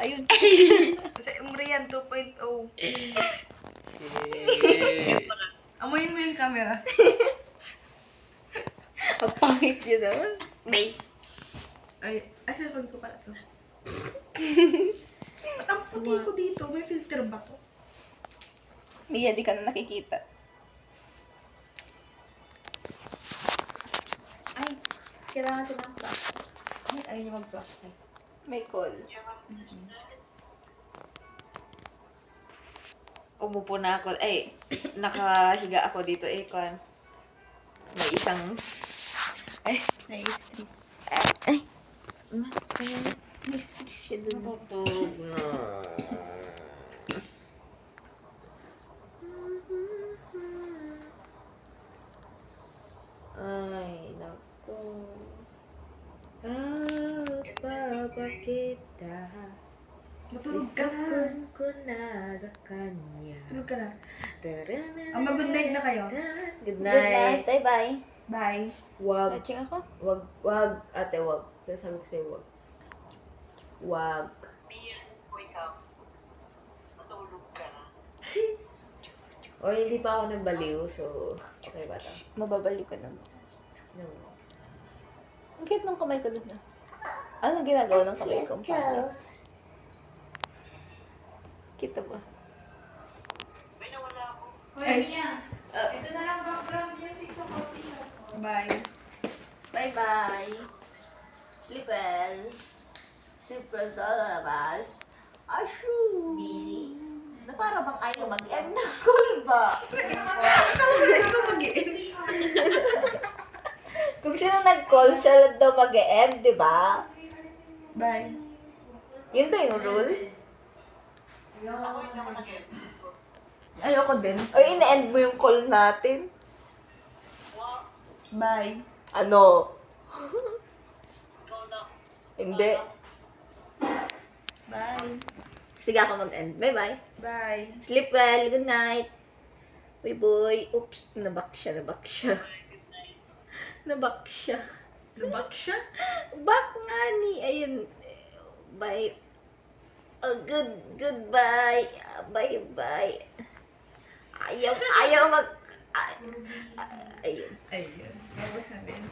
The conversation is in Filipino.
Ayun. Sa Umbrian 2.0. Amoyin mo yung camera. Ang pangit yun naman. May. Ay, cellphone ko pala to. Ba't ang puti ko dito? May filter ba to? Mia, di ka na nakikita. Ay, kailangan natin ng flashlight. Ay, ayaw niya mag-flashlight. May call. Umupo na ako. Ay, nakahiga ako dito eh. May isang... Ay. Nai-stress. Ay. Mistress siya dun. Natutulog na. Ay, naku. Papakita. Matulog ka na. Isipon ko na kanya. Tulog ka na. Ang mag-good night na kayo. Good Good night. night. Bye-bye. Bye. Wag. Watching ako? Wag. Ate, wag. Sasabi ko sa'yo, wag. Wag. O, hindi pa ako nabaliw, so... Okay, bata. Mababalik ka naman. No. Ang cute ng kamay ko dun na. Ano ginagawa ng kamay ko? Ang pangit. Kita ba? Ay, Ito na lang background music sa coffee shop ko. bye. Bye-bye. Sleep well. Super lalabas. Ashoo! Busy. Na para bang ayaw mag-end ng call ba? Ikaw mag-i-end. Kung sino nag-call, siya lang daw mag-end, di ba? Bye. Yun ba yung rule? Ayoko din. O ina-end mo yung call natin? Bye. Ano? Hindi. Bye. Sige ako mag-end. Bye-bye. Bye. Sleep well. Good night. Uy, boy. Oops. Nabak siya. Nabak siya. Lubak siya? Back nga ni. Ayun. Bye. Oh, goodbye. Bye-bye. Ayaw mag... Ayun. Ayun. Tapos sabihin.